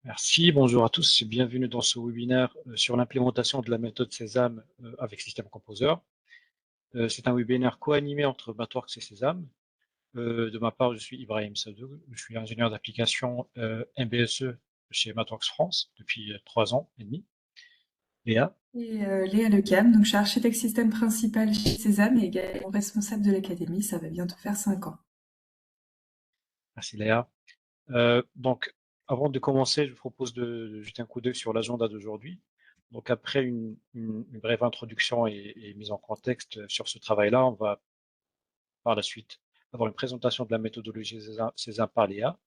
Merci, bonjour à tous et bienvenue dans ce webinaire sur l'implémentation de la méthode Sésame avec System Composer. C'est un webinaire co-animé entre Mathworks et Sésame. De ma part, je suis Ibrahim Sadou, je suis ingénieur d'application MBSE chez Mathworks France depuis 3 ans et demi. Léa, Et Léa Lecam, donc je suis architecte système principal chez Sésame et également responsable de l'académie. Ça va bientôt faire 5 ans. merci Léa. Donc, avant de commencer, je vous propose de jeter un coup d'œil sur l'agenda d'aujourd'hui. Donc, après une brève introduction et mise en contexte sur ce travail-là, on va par la suite avoir une présentation de la méthodologie Sésame par Léa.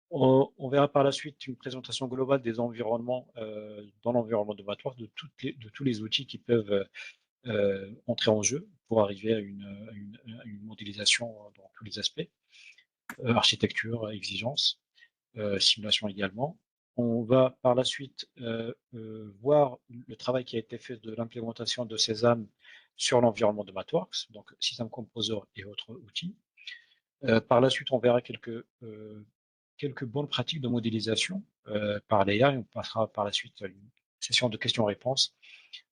On verra par la suite une présentation globale des environnements dans l'environnement de Mathworks, de tous les outils qui peuvent entrer en jeu pour arriver à une modélisation dans tous les aspects, architecture, exigence, simulation également. On va par la suite voir le travail qui a été fait de l'implémentation de Sésame sur l'environnement de Mathworks, donc System Composer et autres outils. Par la suite, on verra quelques bonnes pratiques de modélisation par l'IA et on passera par la suite à une session de questions-réponses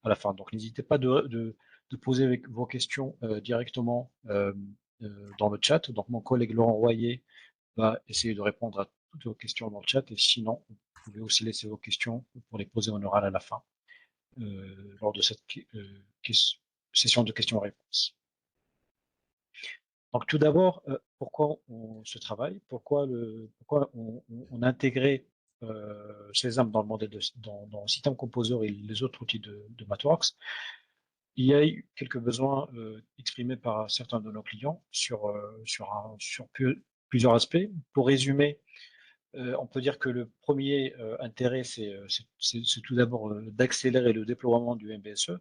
à la fin. Donc, n'hésitez pas de poser vos questions directement dans le chat. Donc, mon collègue Laurent Royer va essayer de répondre à toutes vos questions dans le chat et sinon, vous pouvez aussi laisser vos questions pour les poser en oral à la fin lors de cette session de questions-réponses. Donc tout d'abord, pourquoi ce travail, pourquoi on a intégré Sésame dans le modèle dans System Composer et les autres outils de Mathworks. Il y a eu quelques besoins exprimés par certains de nos clients sur plusieurs aspects. Pour résumer, on peut dire que le premier intérêt, c'est tout d'abord d'accélérer le déploiement du MBSE.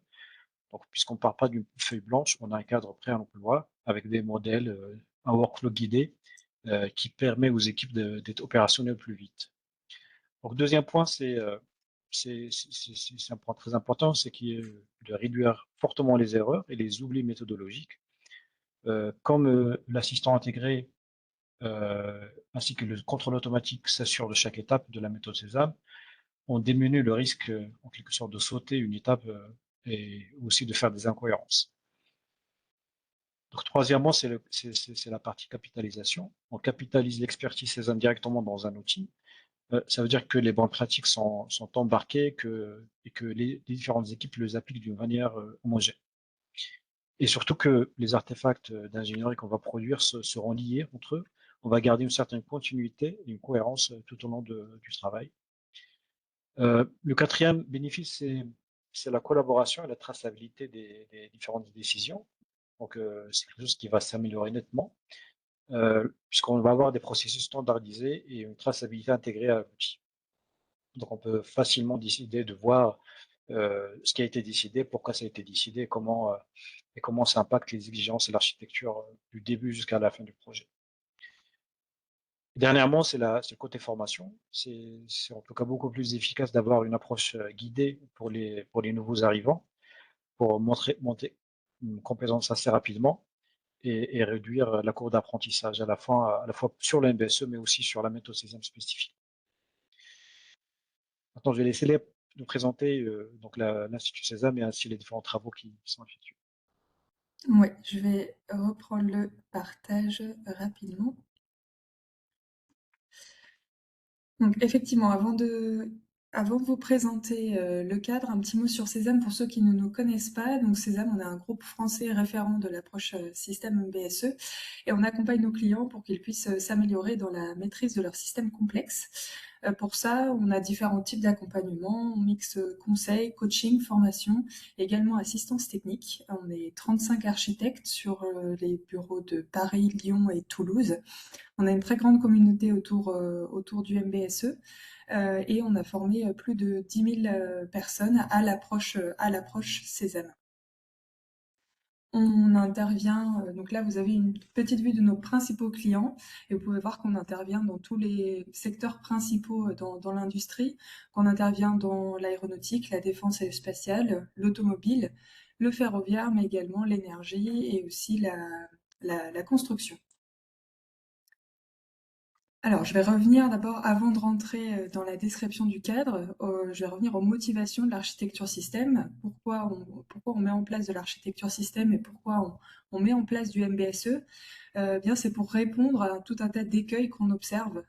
Donc, puisqu'on ne part pas d'une feuille blanche, on a un cadre prêt à l'emploi avec des modèles, un workflow guidé qui permet aux équipes d'être opérationnelles plus vite. Donc, deuxième point, c'est un point très important, c'est de réduire fortement les erreurs et les oublis méthodologiques. Comme l'assistant intégré ainsi que le contrôle automatique s'assure de chaque étape de la méthode Sésame, on diminue le risque, en quelque sorte, de sauter une étape et aussi de faire des incohérences. Donc, troisièmement, c'est la partie capitalisation. On capitalise l'expertise Sésame directement dans un outil. Ça veut dire que les bonnes pratiques sont embarquées et que les différentes équipes les appliquent d'une manière homogène. Et surtout que les artefacts d'ingénierie qu'on va produire seront liés entre eux. On va garder une certaine continuité et une cohérence tout au long du travail. Le quatrième bénéfice, c'est la collaboration et la traçabilité des différentes décisions. Donc, c'est quelque chose qui va s'améliorer nettement, puisqu'on va avoir des processus standardisés et une traçabilité intégrée à l'outil. Donc, on peut facilement décider de voir ce qui a été décidé, pourquoi ça a été décidé, et comment ça impacte les exigences et l'architecture du début jusqu'à la fin du projet. Dernièrement, c'est le côté formation. C'est en tout cas beaucoup plus efficace d'avoir une approche guidée pour les nouveaux arrivants, pour monter une compétence assez rapidement et réduire la courbe d'apprentissage à la fois sur le MBSE, mais aussi sur la méthode Sésame spécifique. Maintenant, je vais laisser Léa nous présenter donc l'Institut Sésame et ainsi les différents travaux qui sont effectués. Oui, je vais reprendre le partage rapidement. Donc effectivement, avant de vous présenter le cadre, un petit mot sur Sésame pour ceux qui ne nous connaissent pas. Donc Sésame, on est un groupe français référent de l'approche système MBSE et on accompagne nos clients pour qu'ils puissent s'améliorer dans la maîtrise de leurs systèmes complexes. Pour ça, on a différents types d'accompagnement. On mixe conseil, coaching, formation, également assistance technique. On est 35 architectes sur les bureaux de Paris, Lyon et Toulouse. On a une très grande communauté autour du MBSE et on a formé plus de 10 000 personnes à l'approche Sésame. On intervient, donc là vous avez une petite vue de nos principaux clients et vous pouvez voir qu'on intervient dans tous les secteurs principaux dans l'industrie, qu'on intervient dans l'aéronautique, la défense spatiale, l'automobile, le ferroviaire, mais également l'énergie et aussi la construction. Alors, je vais revenir d'abord, avant de rentrer dans la description du cadre, je vais revenir aux motivations de l'architecture système. Pourquoi on met en place de l'architecture système et pourquoi on met en place du MBSE? Bien, c'est pour répondre à tout un tas d'écueils qu'on observe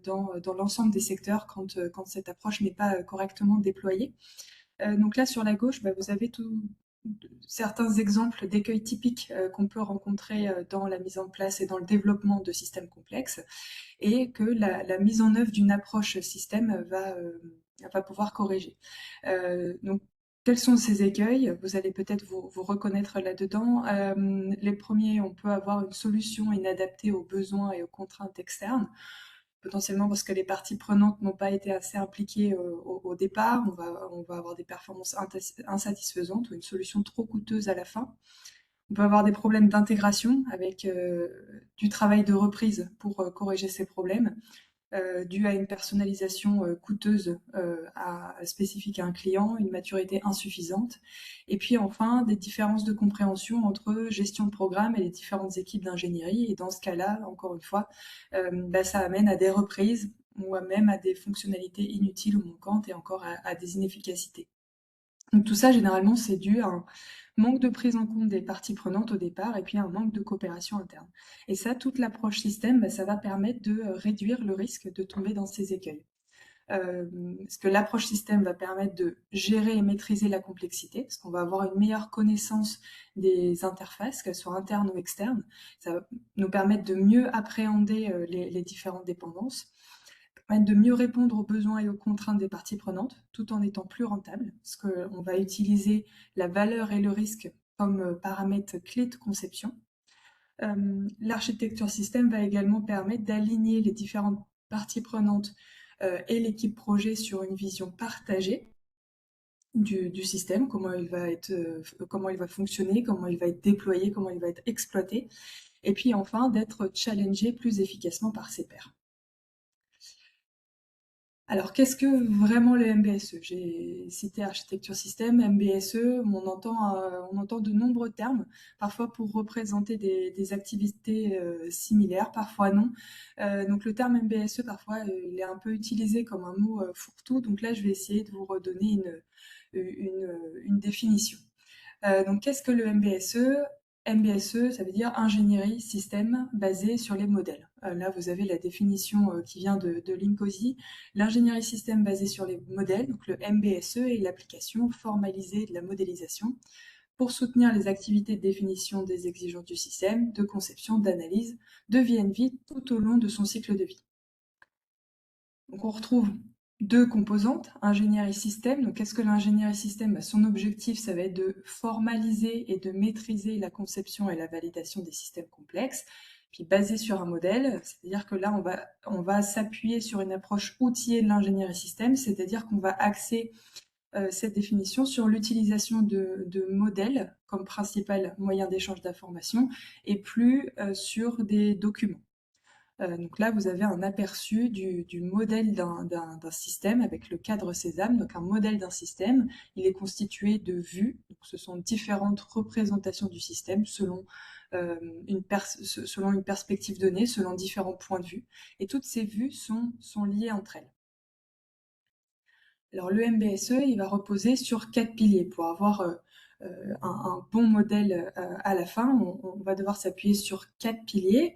dans l'ensemble des secteurs quand cette approche n'est pas correctement déployée. Donc là, sur la gauche, bah, vous avez certains exemples d'écueils typiques qu'on peut rencontrer dans la mise en place et dans le développement de systèmes complexes, et que la mise en œuvre d'une approche système va pouvoir corriger. Donc, quels sont ces écueils? Vous allez peut-être vous reconnaître là-dedans. Les premiers, on peut avoir une solution inadaptée aux besoins et aux contraintes externes, potentiellement parce que les parties prenantes n'ont pas été assez impliquées au départ. On va avoir des performances insatisfaisantes ou une solution trop coûteuse à la fin. On peut avoir des problèmes d'intégration avec du travail de reprise pour corriger ces problèmes, dû à une personnalisation coûteuse spécifique à un client, une maturité insuffisante, et puis enfin des différences de compréhension entre gestion de programme et les différentes équipes d'ingénierie. Et dans ce cas-là, encore une fois, bah, ça amène à des reprises ou même à des fonctionnalités inutiles ou manquantes et encore à des inefficacités. Donc tout ça, généralement, c'est dû à un manque de prise en compte des parties prenantes au départ et puis un manque de coopération interne. Et ça, toute l'approche système, bah, ça va permettre de réduire le risque de tomber dans ces écueils. Parce que l'approche système va permettre de gérer et maîtriser la complexité, parce qu'on va avoir une meilleure connaissance des interfaces, qu'elles soient internes ou externes. Ça va nous permettre de mieux appréhender les différentes dépendances, permettre de mieux répondre aux besoins et aux contraintes des parties prenantes, tout en étant plus rentable, parce qu'on va utiliser la valeur et le risque comme paramètres clés de conception. L'architecture système va également permettre d'aligner les différentes parties prenantes et l'équipe projet sur une vision partagée du système, comment il va fonctionner, comment il va être déployé, comment il va être exploité, et puis enfin d'être challengé plus efficacement par ses pairs. Alors, qu'est-ce que vraiment le MBSE? J'ai cité architecture système, MBSE, on entend de nombreux termes, parfois pour représenter des activités similaires, parfois non. Donc le terme MBSE, parfois, il est un peu utilisé comme un mot fourre-tout, donc là, je vais essayer de vous redonner une définition. Donc, qu'est-ce que le MBSE? MBSE, ça veut dire ingénierie système basée sur les modèles. Là, vous avez la définition qui vient de Linkozy. L'ingénierie système basée sur les modèles, donc le MBSE, est l'application formalisée de la modélisation pour soutenir les activités de définition des exigences du système, de conception, d'analyse, de V&V tout au long de son cycle de vie. Donc on retrouve deux composantes, ingénierie système. Donc qu'est-ce que l'ingénierie système? Bah, son objectif, ça va être de formaliser et de maîtriser la conception et la validation des systèmes complexes, puis basé sur un modèle, c'est-à-dire que là, on va s'appuyer sur une approche outillée de l'ingénierie système, c'est-à-dire qu'on va axer cette définition sur l'utilisation de modèles comme principal moyen d'échange d'informations et plus sur des documents. Donc là, vous avez un aperçu du modèle d'un système avec le cadre Sésame. Donc un modèle d'un système, il est constitué de vues. Donc ce sont différentes représentations du système selon une perspective donnée, selon différents points de vue. Et toutes ces vues sont liées entre elles. Alors le MBSE, il va reposer sur 4 piliers. Pour avoir un bon modèle à la fin, on va devoir s'appuyer sur 4 piliers.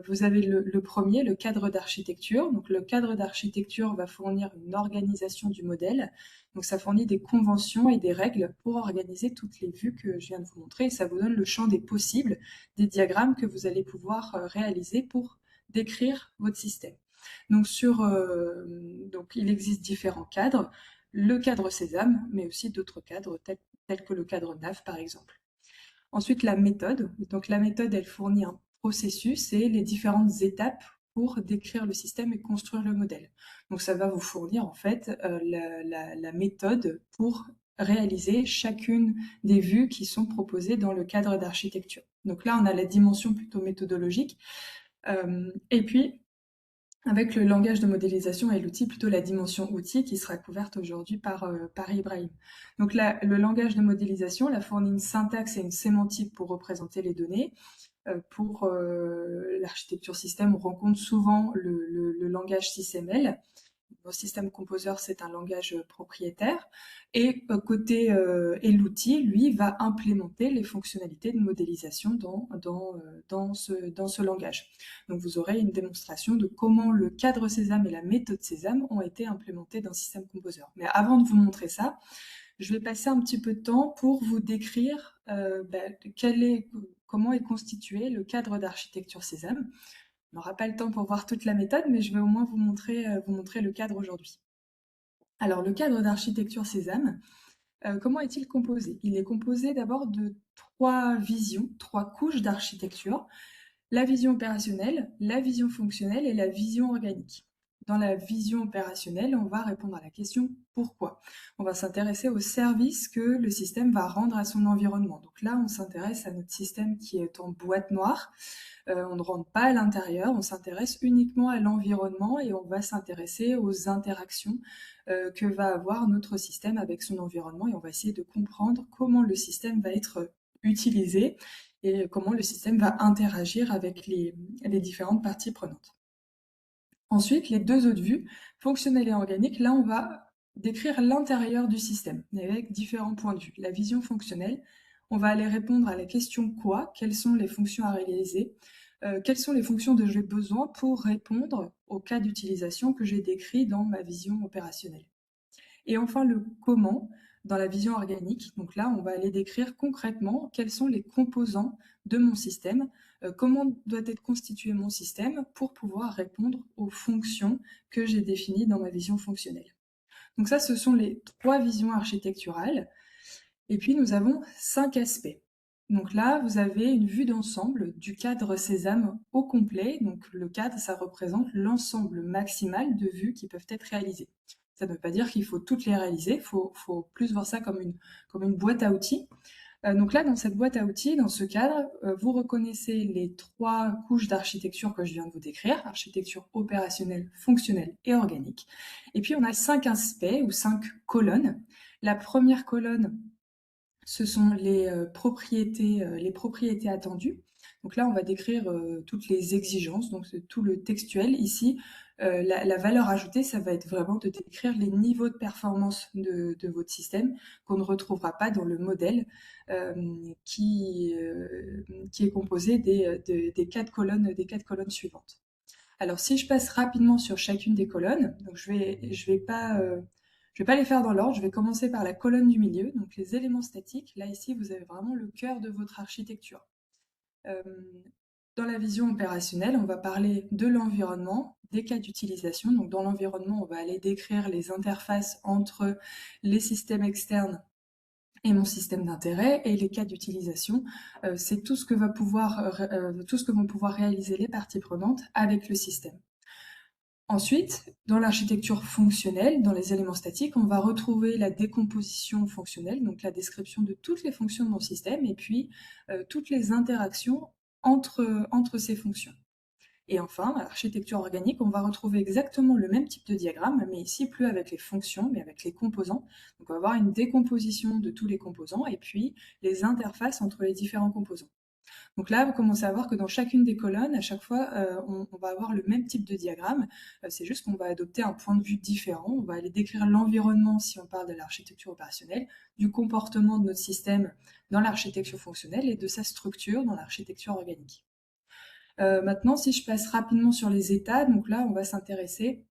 Vous avez le premier, le cadre d'architecture. Donc le cadre d'architecture va fournir une organisation du modèle. Donc ça fournit des conventions et des règles pour organiser toutes les vues que je viens de vous montrer. Et ça vous donne le champ des possibles, des diagrammes que vous allez pouvoir réaliser pour décrire votre système. Donc, donc il existe différents cadres. Le cadre Sésame, mais aussi d'autres cadres tels que le cadre NAV par exemple. Ensuite, la méthode. Donc la méthode, elle fournit un processus et les différentes étapes pour décrire le système et construire le modèle. Donc ça va vous fournir en fait la méthode pour réaliser chacune des vues qui sont proposées dans le cadre d'architecture. Donc là, on a la dimension plutôt méthodologique. Et puis, avec le langage de modélisation et l'outil, plutôt la dimension outil qui sera couverte aujourd'hui par Ibrahim. Donc là, le langage de modélisation fournit une syntaxe et une sémantique pour représenter les données, pour l'architecture système, on rencontre souvent le langage SysML. Au système composer, c'est un langage propriétaire. Et et l'outil, lui, va implémenter les fonctionnalités de modélisation dans ce langage. Donc vous aurez une démonstration de comment le cadre Sésame et la méthode Sésame ont été implémentés dans système composer. Mais avant de vous montrer ça, je vais passer un petit peu de temps pour vous décrire comment est constitué le cadre d'architecture Sésame. On n'aura pas le temps pour voir toute la méthode, mais je vais au moins vous montrer le cadre aujourd'hui. Alors, le cadre d'architecture Sésame, comment est-il composé? Il est composé d'abord de 3 visions, 3 couches d'architecture: la vision opérationnelle, la vision fonctionnelle et la vision organique. Dans la vision opérationnelle, on va répondre à la question pourquoi. On va s'intéresser au service que le système va rendre à son environnement. Donc là, on s'intéresse à notre système qui est en boîte noire. On ne rentre pas à l'intérieur, on s'intéresse uniquement à l'environnement et on va s'intéresser aux interactions que va avoir notre système avec son environnement, et on va essayer de comprendre comment le système va être utilisé et comment le système va interagir avec les différentes parties prenantes. Ensuite, les 2 autres vues, fonctionnelle et organique, là on va décrire l'intérieur du système avec différents points de vue. La vision fonctionnelle, on va aller répondre à la question quoi, quelles sont les fonctions à réaliser, quelles sont les fonctions dont j'ai besoin pour répondre au cas d'utilisation que j'ai décrit dans ma vision opérationnelle. Et enfin, le comment, dans la vision organique. Donc là, on va aller décrire concrètement quels sont les composants de mon système, comment doit être constitué mon système pour pouvoir répondre aux fonctions que j'ai définies dans ma vision fonctionnelle. Donc ça, ce sont les 3 visions architecturales. Et puis, nous avons 5 aspects. Donc là, vous avez une vue d'ensemble du cadre Sésame au complet. Donc le cadre, ça représente l'ensemble maximal de vues qui peuvent être réalisées. Ça ne veut pas dire qu'il faut toutes les réaliser, il faut plus voir ça comme une boîte à outils. Donc là, dans cette boîte à outils, dans ce cadre, vous reconnaissez les 3 couches d'architecture que je viens de vous décrire: architecture opérationnelle, fonctionnelle et organique. Et puis on a 5 aspects ou 5 colonnes. La première colonne, ce sont les propriétés attendues. Donc là, on va décrire toutes les exigences, donc c'est tout le textuel. Ici, la valeur ajoutée, ça va être vraiment de décrire les niveaux de performance de votre système qu'on ne retrouvera pas dans le modèle qui est composé des 4 colonnes suivantes. Alors, si je passe rapidement sur chacune des colonnes, donc je vais pas les faire dans l'ordre, je vais commencer par la colonne du milieu, donc les éléments statiques. Là, ici, vous avez vraiment le cœur de votre architecture. Dans la vision opérationnelle, on va parler de l'environnement, des cas d'utilisation. Donc dans l'environnement, on va aller décrire les interfaces entre les systèmes externes et mon système d'intérêt, et les cas d'utilisation, c'est tout ce que vont pouvoir réaliser les parties prenantes avec le système. Ensuite, dans l'architecture fonctionnelle, dans les éléments statiques, on va retrouver la décomposition fonctionnelle, donc la description de toutes les fonctions de mon système, et puis toutes les interactions entre ces fonctions. Et enfin, à l'architecture organique, on va retrouver exactement le même type de diagramme, mais ici plus avec les fonctions, mais avec les composants. Donc on va avoir une décomposition de tous les composants, et puis les interfaces entre les différents composants. Donc là, vous commencez à voir que dans chacune des colonnes, à chaque fois, on va avoir le même type de diagramme. C'est juste qu'on va adopter un point de vue différent. On va aller décrire l'environnement si on parle de l'architecture opérationnelle, du comportement de notre système dans l'architecture fonctionnelle et de sa structure dans l'architecture organique. Maintenant, si je passe rapidement sur les états, donc là, on va s'intéresser.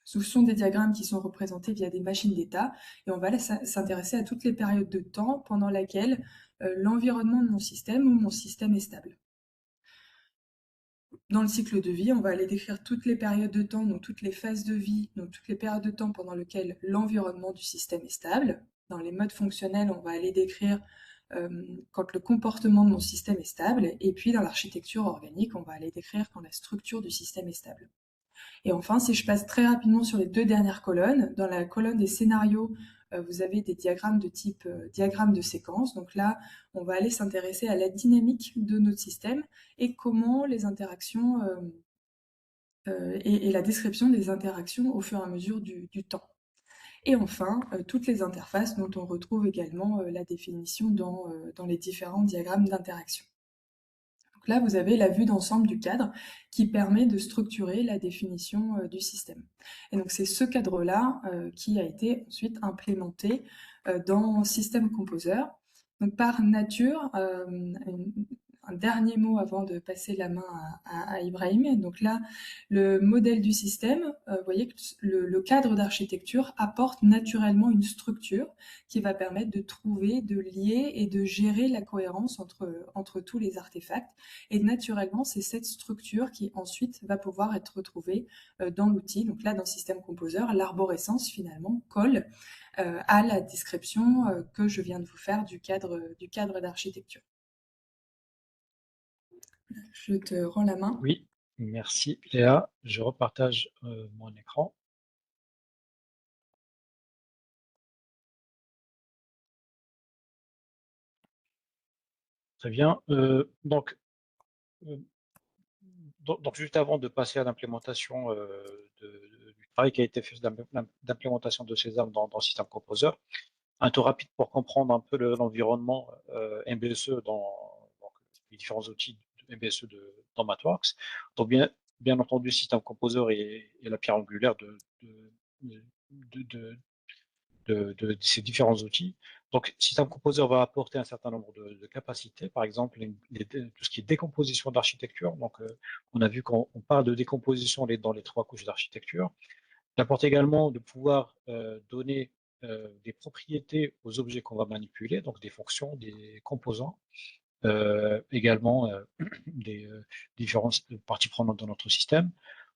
Ce sont des diagrammes qui sont représentés via des machines d'état, et on va s'intéresser à toutes les périodes de temps pendant lesquelles l'environnement de mon système ou mon système est stable. Dans le cycle de vie, on va aller décrire toutes les périodes de temps, donc toutes les phases de vie, donc toutes les périodes de temps pendant lesquelles l'environnement du système est stable. Dans les modes fonctionnels, on va aller décrire quand le comportement de mon système est stable, et puis dans l'architecture organique, on va aller décrire quand la structure du système est stable. Et enfin, si je passe très rapidement sur les 2 dernières colonnes, dans la colonne des scénarios, vous avez des diagrammes de type diagramme de séquence. Donc là, on va aller s'intéresser à la dynamique de notre système et comment les interactions et la description des interactions au fur et à mesure du temps. Et enfin, toutes les interfaces dont on retrouve également la définition dans les différents diagrammes d'interaction. Donc là, vous avez la vue d'ensemble du cadre qui permet de structurer la définition du système. Et donc c'est ce cadre-là qui a été ensuite implémenté dans System Composer. Donc par nature, un dernier mot avant de passer la main à Ibrahim. Donc là, le modèle du système, vous voyez que le cadre d'architecture apporte naturellement une structure qui va permettre de trouver, de lier et de gérer la cohérence entre tous les artefacts. Et naturellement, c'est cette structure qui ensuite va pouvoir être retrouvée dans l'outil. Donc là, dans System Composer, l'arborescence finalement colle à la description que je viens de vous faire du cadre d'architecture. Je te rends la main. Oui, merci Léa. Je repartage mon écran. Très bien. Donc, juste avant de passer à l'implémentation du travail qui a été fait d'implémentation de ces armes dans System Composer, un tour rapide pour comprendre un peu l'environnement MBSE donc, les différents outils de MBSE dans Mathworks. Donc bien entendu, System Composer est la pierre angulaire de ces différents outils. Donc, System Composer va apporter un certain nombre de capacités, par exemple tout ce qui est décomposition d'architecture. Donc, on a vu qu'on parle de décomposition dans les 3 couches d'architecture. Il apporte également de pouvoir donner des propriétés aux objets qu'on va manipuler, donc des fonctions, des composants, également des différentes parties prenantes dans notre système.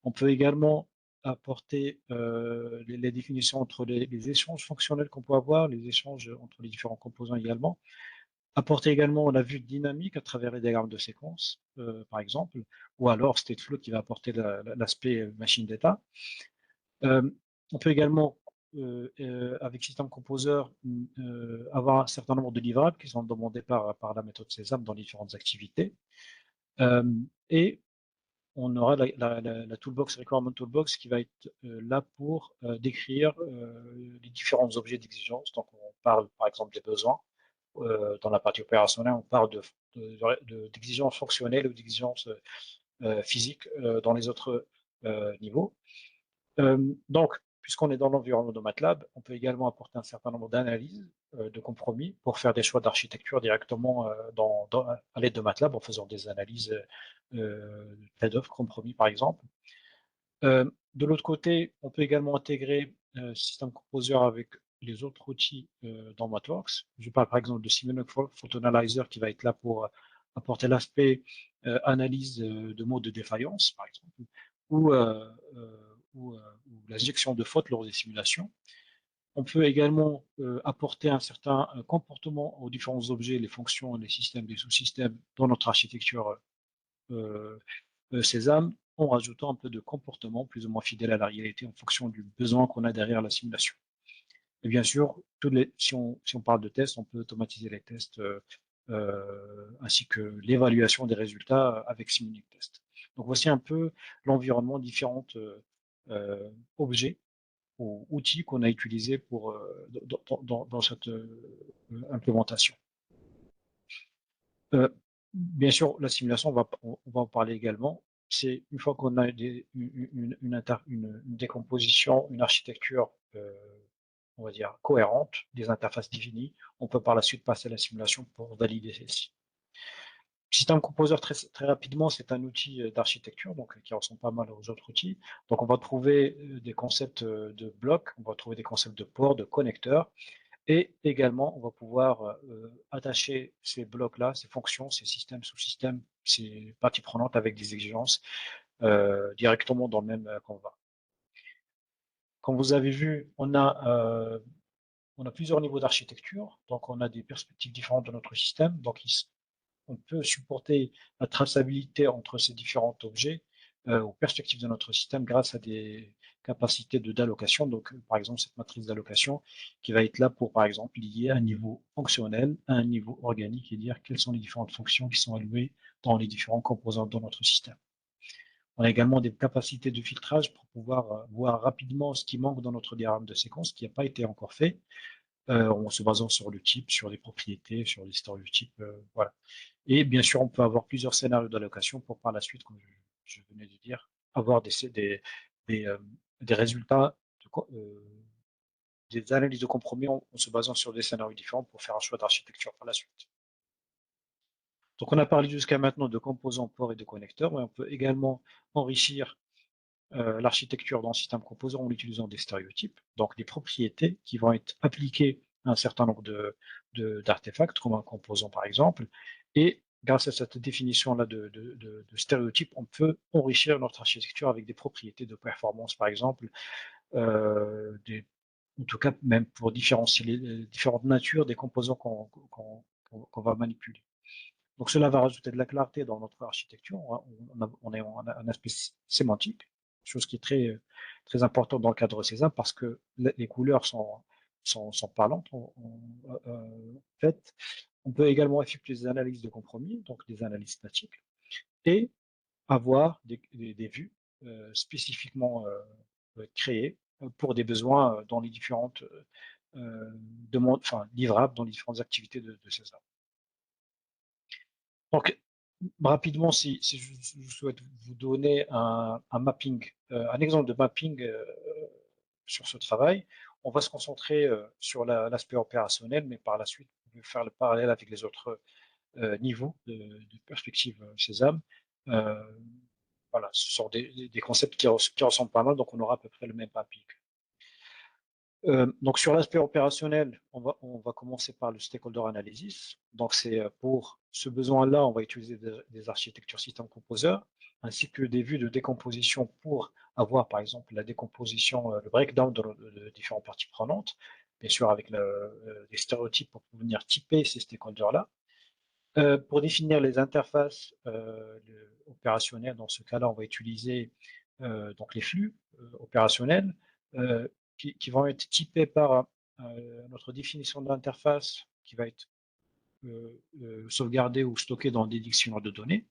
On peut également apporter les définitions entre les échanges fonctionnels qu'on peut avoir, les échanges entre les différents composants également. Apporter également la vue dynamique à travers les diagrammes de séquence, par exemple, ou alors Stateflow qui va apporter l'aspect machine data. On peut également, avec System Composer, avoir un certain nombre de livrables qui sont demandés par la méthode Sésame dans différentes activités. Et on aura la toolbox, Requirement Toolbox, qui va être là pour décrire les différents objets d'exigence. Donc, on parle par exemple des besoins. Dans la partie opérationnelle, on parle d'exigences fonctionnelles ou d'exigences physiques dans les autres niveaux. Donc, puisqu'on est dans l'environnement de MATLAB, on peut également apporter un certain nombre d'analyses, de compromis, pour faire des choix d'architecture directement à l'aide de MATLAB, en faisant des analyses trade-off, compromis par exemple. De l'autre côté, on peut également intégrer System Composer avec les autres outils dans Mathworks. Je parle par exemple de Simulink Fault Analyzer qui va être là pour apporter l'aspect analyse de modes de défaillance, par exemple, ou l'injection de fautes lors des simulations. On peut également apporter un certain comportement aux différents objets, les fonctions, les systèmes, les sous-systèmes dans notre architecture Sésame, en rajoutant un peu de comportement plus ou moins fidèle à la réalité en fonction du besoin qu'on a derrière la simulation. Et bien sûr, si on parle de tests, on peut automatiser les tests ainsi que l'évaluation des résultats avec Simulink Test. Donc voici un peu l'environnement, différents objets ou outils qu'on a utilisés dans cette implémentation. Bien sûr, la simulation, on va en parler également. C'est une fois qu'on a une décomposition, une architecture, on va dire, cohérente, des interfaces définies, on peut par la suite passer à la simulation pour valider celle-ci. System Composer, très rapidement, c'est un outil d'architecture donc qui ressemble pas mal aux autres outils. Donc, on va trouver des concepts de blocs, on va trouver des concepts de ports, de connecteurs, et également, on va pouvoir attacher ces blocs-là, ces fonctions, ces systèmes, sous-systèmes, ces parties prenantes avec des exigences directement dans le même Canvas. Comme vous avez vu, on a plusieurs niveaux d'architecture, donc on a des perspectives différentes de notre système. Donc, on peut supporter la traçabilité entre ces différents objets aux perspectives de notre système grâce à des capacités d'allocation. Donc, par exemple, cette matrice d'allocation qui va être là pour, par exemple, lier un niveau fonctionnel à un niveau organique et dire quelles sont les différentes fonctions qui sont allouées dans les différents composants de notre système. On a également des capacités de filtrage pour pouvoir voir rapidement ce qui manque dans notre diagramme de séquence, qui n'a pas été encore fait, en se basant sur le type, sur les propriétés, sur les stéréotypes, voilà. Et bien sûr, on peut avoir plusieurs scénarios d'allocation pour par la suite, comme je venais de dire, avoir des, euh, des résultats, des analyses de compromis en se basant sur des scénarios différents pour faire un choix d'architecture par la suite. Donc, on a parlé jusqu'à maintenant de composants, ports et de connecteurs, mais on peut également enrichir l'architecture d'un système composant en utilisant des stéréotypes, donc des propriétés qui vont être appliquées à un certain nombre d'artefacts, comme un composant par exemple, et grâce à cette définition-là de stéréotypes, on peut enrichir notre architecture avec des propriétés de performance, par exemple, en tout cas même pour différencier les différentes natures des composants qu'on va manipuler. Donc cela va rajouter de la clarté dans notre architecture. On a un aspect sémantique, chose qui est très important dans le cadre César parce que les couleurs sont parlantes. En fait, on peut également effectuer des analyses de compromis, donc des analyses statiques, et avoir des vues spécifiquement créées pour des besoins dans les différentes demandes, enfin livrables dans les différentes activités de César. Donc, rapidement, si je souhaite vous donner un mapping, un exemple de mapping sur ce travail, on va se concentrer sur l'aspect opérationnel, mais par la suite, on va faire le parallèle avec les autres niveaux de perspective Sésame. Euh, voilà, ce sont des concepts qui ressemblent pas mal, donc on aura à peu près le même mapping. Donc sur l'aspect opérationnel, on va commencer par le stakeholder analysis. Donc c'est pour ce besoin-là, on va utiliser des architectures système composer ainsi que des vues de décomposition pour avoir par exemple la décomposition, le breakdown de différentes parties prenantes, bien sûr avec les stéréotypes pour venir typer ces stakeholders-là. Pour définir les interfaces opérationnelles, dans ce cas-là, on va utiliser donc les flux opérationnels euh, qui vont être typés par notre définition de l'interface qui va être sauvegardée ou stockée dans des dictionnaires de données.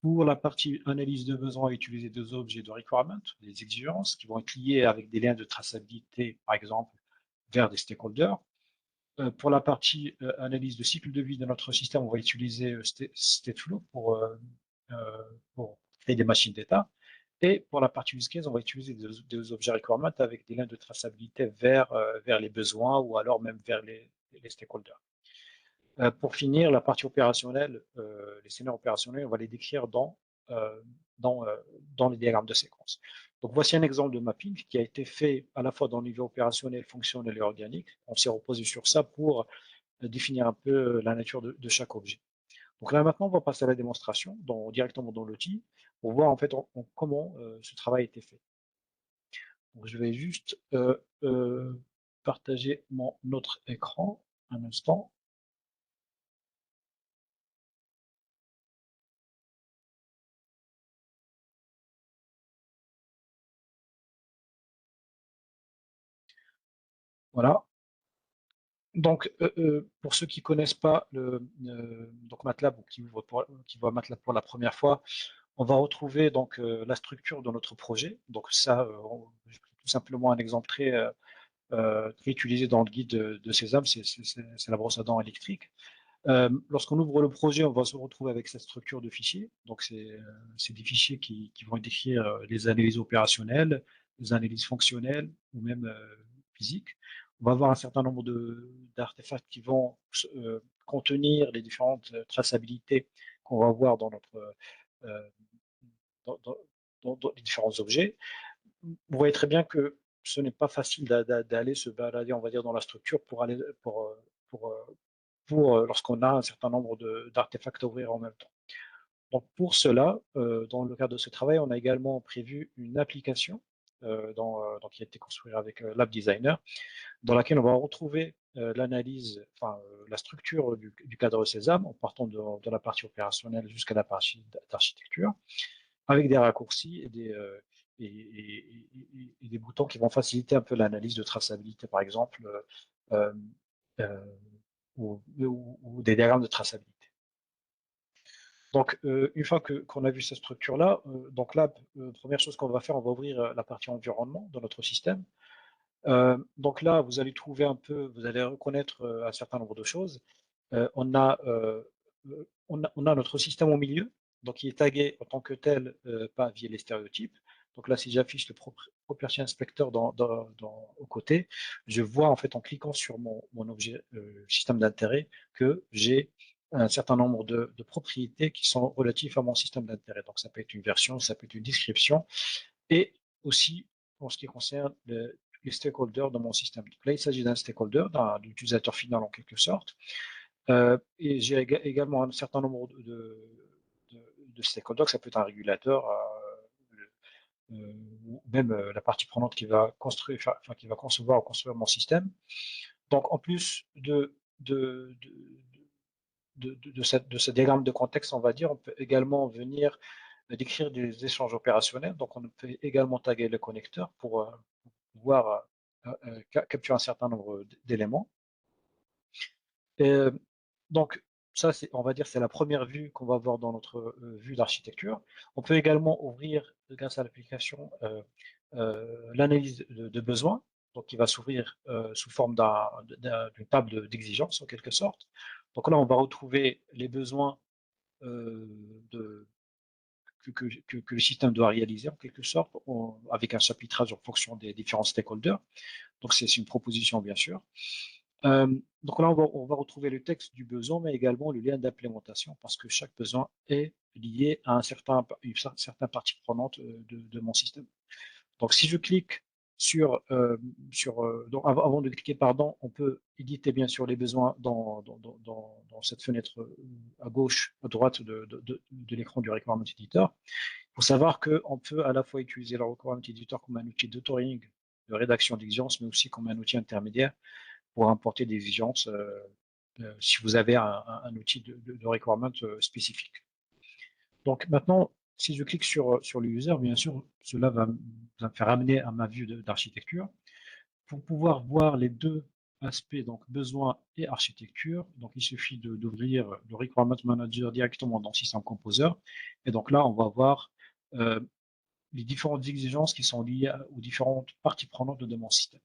Pour la partie analyse de besoin, utiliser des objets de requirement, des exigences qui vont être liés avec des liens de traçabilité, par exemple, vers des stakeholders. Pour la partie analyse de cycle de vie de notre système, on va utiliser Stateflow pour créer des machines d'état. Et pour la partie use case, on va utiliser des objets requirements avec des liens de traçabilité vers les besoins ou alors même vers les stakeholders. Pour finir, la partie opérationnelle, les scénarios opérationnels, on va les décrire dans, dans les diagrammes de séquence. Donc voici un exemple de mapping qui a été fait à la fois dans le niveau opérationnel, fonctionnel et organique. On s'est reposé sur ça pour définir un peu la nature de chaque objet. Donc là maintenant, on va passer à la démonstration directement dans l'outil pour voir en fait comment ce travail a été fait. Donc, je vais juste partager mon autre écran un instant. Voilà. Donc, pour ceux qui ne connaissent pas donc MATLAB ou qui voient MATLAB pour la première fois, on va retrouver donc la structure de notre projet. Donc ça, je prends tout simplement un exemple très utilisé dans le guide de Sésame, c'est la brosse à dents électrique. Lorsqu'on ouvre le projet, on va se retrouver avec cette structure de fichiers. Donc c'est des fichiers qui vont décrire les analyses opérationnelles, les analyses fonctionnelles ou même physiques. On va avoir un certain nombre d'artefacts qui vont contenir les différentes traçabilités qu'on va avoir dans euh, dans, dans- dans les différents objets. Vous voyez très bien que ce n'est pas facile d'aller se balader, on va dire, dans la structure pour, lorsqu'on a un certain nombre d'artefacts à ouvrir en même temps. Donc pour cela, dans le cadre de ce travail, on a également prévu une application qui a été construite avec Lab Designer, dans laquelle on va retrouver l'analyse, enfin la structure du cadre Sésame, en partant de la partie opérationnelle jusqu'à la partie d'architecture, avec des raccourcis et des boutons qui vont faciliter un peu l'analyse de traçabilité, par exemple, euh, euh, ou des diagrammes de traçabilité. Donc, une fois qu'on a vu cette structure-là, donc là, première chose qu'on va faire, on va ouvrir la partie environnement de notre système. Donc là, vous allez trouver un peu, vous allez reconnaître un certain nombre de choses. On a notre système au milieu, donc qui est tagué en tant que tel, pas via les stéréotypes. Donc là, si j'affiche le Property Inspector au côté, je vois en fait en cliquant sur mon objet système d'intérêt que j'ai un certain nombre de propriétés qui sont relatives à mon système d'intérêt. Donc ça peut être une version, ça peut être une description, et aussi en ce qui concerne les stakeholders de mon système. Donc là, il s'agit d'un stakeholder, d'un utilisateur final en quelque sorte. Et j'ai également un certain nombre de stakeholders, ça peut être un régulateur, ou même la partie prenante qui va construire, enfin, qui va concevoir ou construire mon système. Donc en plus de ce diagramme de contexte, on va dire, on peut également venir décrire des échanges opérationnels. Donc on peut également taguer le connecteur pour pouvoir capturer un certain nombre d'éléments. Donc, ça, on va dire, c'est la première vue qu'on va voir dans notre vue d'architecture. On peut également ouvrir, grâce à l'application, l'analyse de besoins, donc qui va s'ouvrir sous forme d'une table d'exigence, en quelque sorte. Donc là, on va retrouver les besoins que le système doit réaliser, en quelque sorte, avec un chapitrage en fonction des différents stakeholders. Donc, c'est une proposition, bien sûr. Donc là, on va retrouver le texte du besoin, mais également le lien d'implémentation, parce que chaque besoin est lié à une certaine partie prenante de mon système. Donc, si je clique donc avant de cliquer, pardon, on peut éditer bien sûr les besoins dans cette fenêtre à gauche, à droite de l'écran du Requirement Editor. Il faut savoir qu'on peut à la fois utiliser le Requirement Editor comme un outil d'autoring, de rédaction d'exigences, mais aussi comme un outil intermédiaire pour importer des exigences si vous avez un outil de requirement spécifique. Donc maintenant, si je clique sur le user, bien sûr, cela va me faire amener à ma vue d'architecture. Pour pouvoir voir les deux aspects, donc besoin et architecture, donc il suffit d'ouvrir le Requirement Manager directement dans System Composer. Et donc là, on va voir les différentes exigences qui sont liées aux différentes parties prenantes de mon système.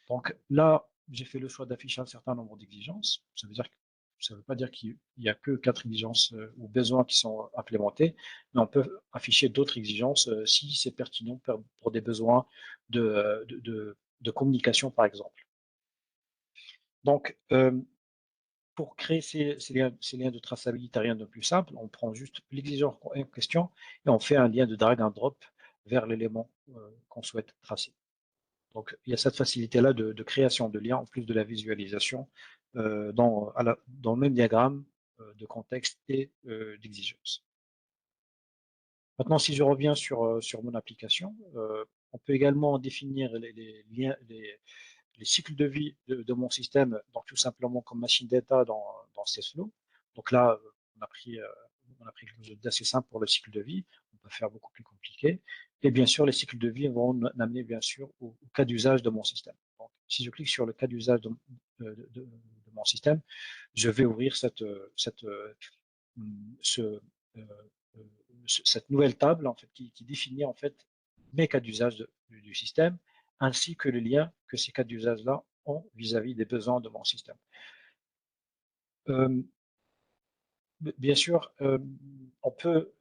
Donc là, j'ai fait le choix d'afficher un certain nombre d'exigences. Ça ne veut pas dire qu'il n'y a que 4 exigences ou besoins qui sont implémentés, mais on peut afficher d'autres exigences si c'est pertinent pour des besoins de communication, par exemple. Donc, pour créer ces liens de traçabilité, rien de plus simple, on prend juste l'exigence en question et on fait un lien de drag and drop vers l'élément qu'on souhaite tracer. Donc, il y a cette facilité-là de création de liens, en plus de la visualisation dans le même diagramme de contexte et d'exigence. Maintenant, si je reviens sur mon application, on peut également définir les cycles de vie de mon système, donc tout simplement comme machine data dans Cessflow. Donc là, on a pris quelque chose d'assez simple pour le cycle de vie. On peut faire beaucoup plus compliqué. Et bien sûr, les cycles de vie vont m'amener bien sûr au cas d'usage de mon système. Donc, si je clique sur le cas d'usage de mon système, je vais ouvrir cette nouvelle table en fait, qui définit en fait mes cas d'usage du système, ainsi que le lien que ces cas d'usage-là ont vis-à-vis des besoins de mon système. Bien sûr, on peut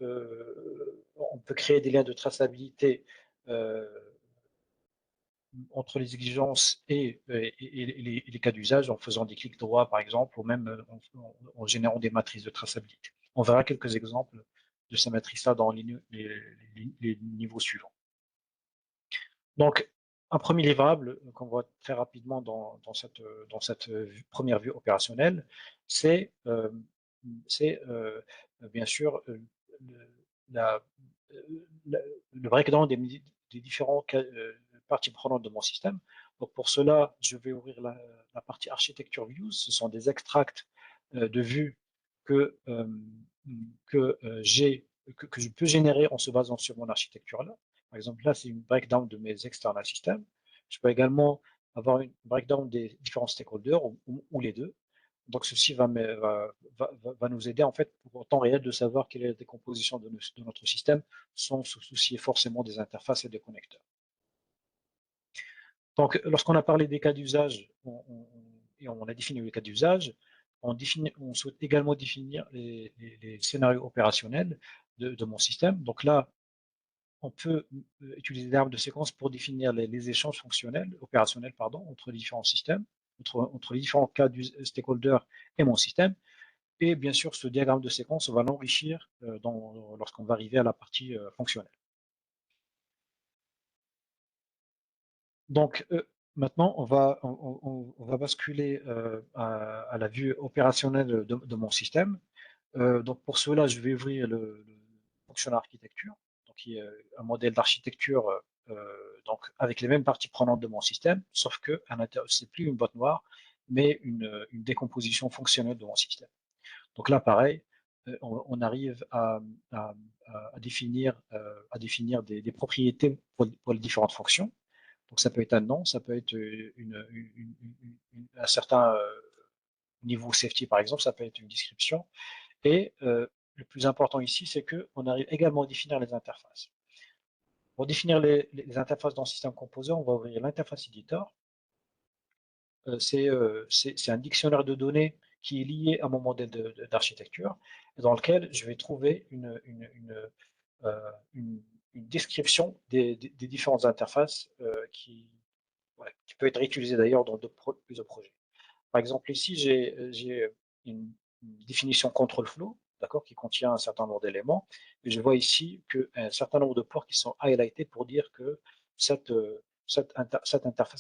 créer des liens de traçabilité entre les exigences et les cas d'usage en faisant des clics droits, par exemple, ou même en générant des matrices de traçabilité. On verra quelques exemples de ces matrices-là dans les niveaux suivants. Donc, un premier livrable qu'on voit très rapidement dans cette première vue opérationnelle, c'est bien sûr le breakdown des différentes parties prenantes de mon système. Donc pour cela, je vais ouvrir la partie Architecture Views. Ce sont des extracts de vues que je peux générer en se basant sur mon architecture là. Par exemple, là, c'est une breakdown de mes external systems. Je peux également avoir une breakdown des différents stakeholders ou les deux. Donc, ceci va nous aider en fait pour temps réel de savoir quelle est la décomposition de notre système sans se soucier forcément des interfaces et des connecteurs. Donc, lorsqu'on a parlé des cas d'usage, et on a défini les cas d'usage, on souhaite également définir les scénarios opérationnels de mon système. Donc là, on peut utiliser l'arbre de séquence pour définir les échanges fonctionnels, opérationnels, pardon, entre les différents systèmes, entre les différents cas du stakeholder et mon système. Et bien sûr, ce diagramme de séquence, on va l'enrichir lorsqu'on va arriver à la partie fonctionnelle. Donc, maintenant, on va basculer à la vue opérationnelle de mon système. Donc, pour cela, je vais ouvrir le Functional Architecture, donc qui est un modèle d'architecture donc avec les mêmes parties prenantes de mon système, sauf que c'est plus une boîte noire, mais une décomposition fonctionnelle de mon système. Donc là, pareil, on arrive à définir des propriétés pour les différentes fonctions. Donc ça peut être un nom, ça peut être un certain niveau safety par exemple, ça peut être une description. Et le plus important ici, c'est qu'on arrive également à définir les interfaces. Pour définir les interfaces dans le système composé, on va ouvrir l'interface editor. C'est un dictionnaire de données qui est lié à mon modèle d'architecture, dans lequel je vais trouver une description des différentes interfaces qui peut être réutilisée d'ailleurs dans plusieurs projets. Par exemple, ici, j'ai une définition control flow, d'accord, qui contient un certain nombre d'éléments. Et je vois ici qu'un certain nombre de ports qui sont highlightés pour dire que cette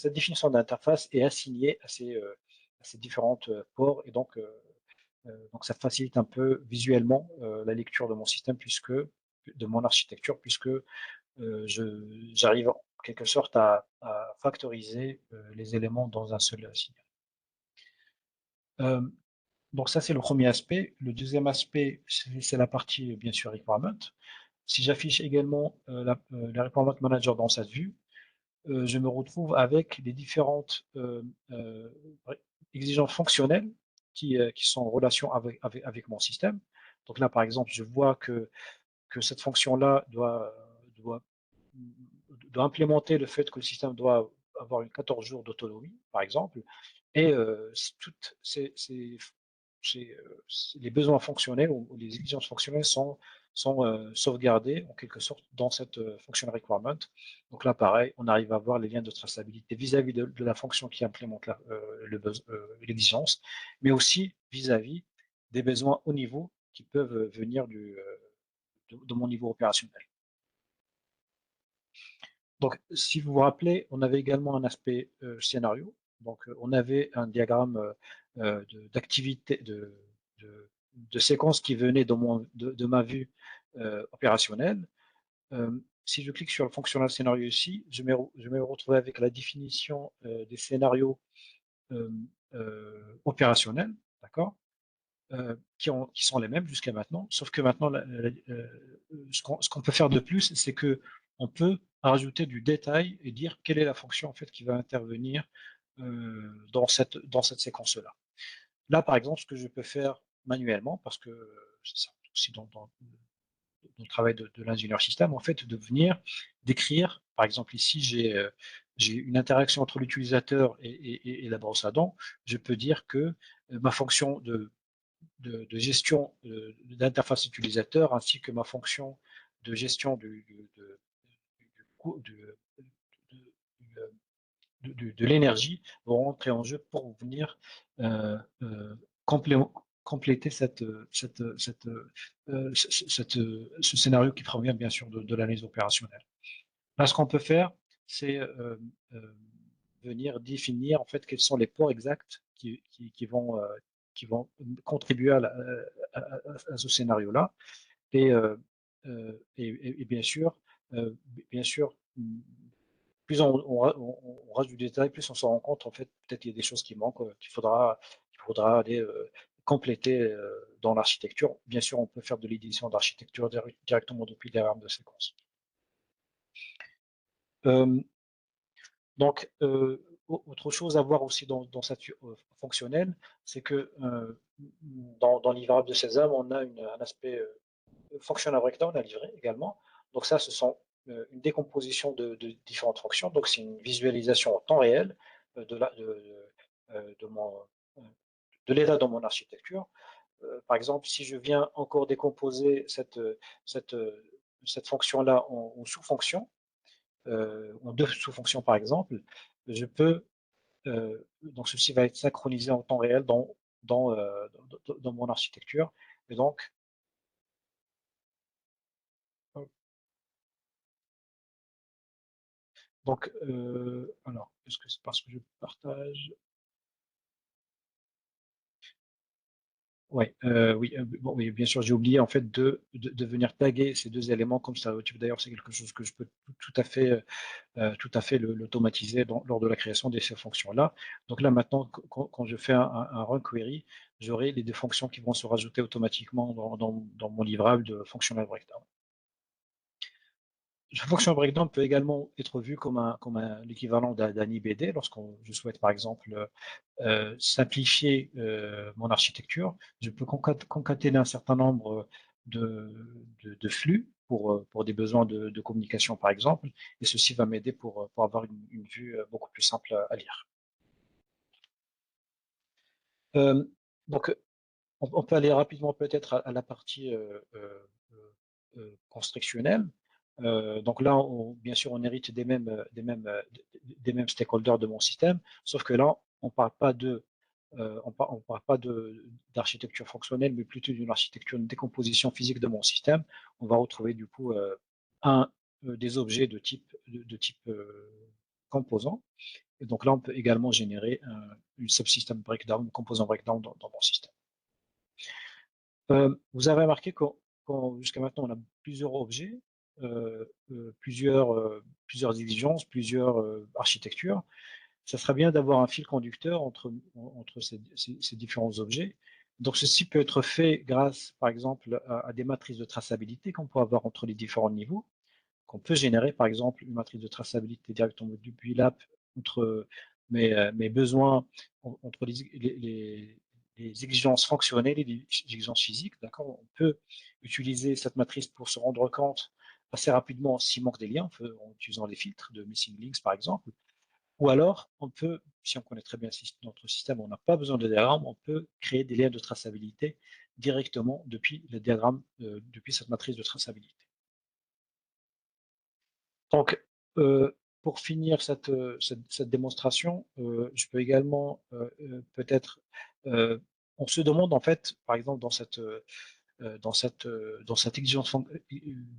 définition d'interface est assignée à ces différentes ports. Et donc ça facilite un peu visuellement la lecture de mon système, de mon architecture, puisque j'arrive en quelque sorte à factoriser les éléments dans un seul signal. Donc ça, c'est le premier aspect. Le deuxième aspect, c'est la partie, bien sûr, requirement. Si j'affiche également la requirement manager dans cette vue, je me retrouve avec les différentes exigences fonctionnelles qui sont en relation avec mon système. Donc là, par exemple, je vois que cette fonction-là doit implémenter le fait que le système doit avoir 14 jours d'autonomie, par exemple, et toutes les besoins fonctionnels ou les exigences fonctionnelles sont sauvegardés en quelque sorte dans cette function requirement. Donc là, pareil, on arrive à voir les liens de traçabilité vis-à-vis de la fonction qui implémente l'exigence, mais aussi vis-à-vis des besoins au niveau qui peuvent venir de mon niveau opérationnel. Donc, si vous vous rappelez, on avait également un aspect scénario. Donc, on avait un diagramme d'activité, de séquence qui venait de ma vue opérationnelle. Si je clique sur le fonctionnel scénario ici, je vais me retrouver avec la définition des scénarios opérationnels, d'accord, qui sont les mêmes jusqu'à maintenant, sauf que maintenant, ce qu'on peut faire de plus, c'est que on peut rajouter du détail et dire quelle est la fonction en fait qui va intervenir dans cette séquence-là. Là, par exemple, ce que je peux faire manuellement, parce que c'est aussi dans le travail de l'ingénieur système, en fait, de venir d'écrire, par exemple ici, j'ai une interaction entre l'utilisateur et la brosse à dents, je peux dire que ma fonction de gestion d'interface utilisateur ainsi que ma fonction de gestion de l'énergie vont rentrer en jeu pour venir compléter ce scénario qui provient bien sûr de l'analyse opérationnelle. Là, ce qu'on peut faire, c'est venir définir en fait quels sont les ports exacts qui vont contribuer à ce scénario-là. Et bien sûr, plus on rajoute du détail, plus on se rend compte, en fait, peut-être qu'il y a des choses qui manquent, qu'il faudra aller compléter dans l'architecture. Bien sûr, on peut faire de l'édition d'architecture directement depuis les rames de séquence. Donc, autre chose à voir aussi dans cette fonctionnelle, c'est que dans livrable de Sésame, on a un aspect functional breakdown à livrer également. Donc ça, ce sont une décomposition de différentes fonctions. Donc, c'est une visualisation en temps réel de de l'état dans mon architecture. Par exemple, si je viens encore décomposer cette, cette fonction-là en sous-fonctions, en deux sous-fonctions par exemple, je peux, donc ceci va être synchronisé en temps réel dans mon architecture. Et donc alors, est-ce que c'est parce que je partage? Ouais, oui, bon, oui, bien sûr, j'ai oublié en fait de venir taguer ces deux éléments comme ça. D'ailleurs, c'est quelque chose que je peux tout à fait l'automatiser lors de la création de ces fonctions-là. Donc là, maintenant, quand je fais un run query, j'aurai les deux fonctions qui vont se rajouter automatiquement dans mon livrable de functional breakdown. Le functional breakdown peut également être vu comme l'équivalent d'un IBD lorsque je souhaite, par exemple, simplifier mon architecture. Je peux concaténer un certain nombre de flux pour des besoins de communication, par exemple, et ceci va m'aider pour avoir une vue beaucoup plus simple à lire. Euh, donc, on peut aller rapidement peut-être à la partie constructionnelle. Donc là, bien sûr, on hérite des mêmes stakeholders de mon système, sauf que là, on parle pas on parle pas d'architecture fonctionnelle, mais plutôt d'une architecture, une décomposition physique de mon système. On va retrouver du coup des objets de type composant. Et donc là, on peut également générer une subsystem breakdown, un composant breakdown dans mon système. Vous avez remarqué jusqu'à maintenant, on a plusieurs objets, plusieurs exigences, plusieurs architectures. Ça serait bien d'avoir un fil conducteur entre ces différents objets. Donc, ceci peut être fait grâce, par exemple, à des matrices de traçabilité qu'on peut avoir entre les différents niveaux, qu'on peut générer, par exemple, une matrice de traçabilité directement depuis l'app entre mes besoins, entre les exigences fonctionnelles et les exigences physiques. D'accord, on peut utiliser cette matrice pour se rendre compte assez rapidement s'il manque des liens en utilisant les filtres de missing links, par exemple. Ou alors, on peut, si on connaît très bien notre système, on n'a pas besoin de diagramme, on peut créer des liens de traçabilité directement depuis le diagramme, depuis cette matrice de traçabilité. Donc, pour finir cette démonstration, je peux également peut-être, on se demande en fait, par exemple dans cette exigence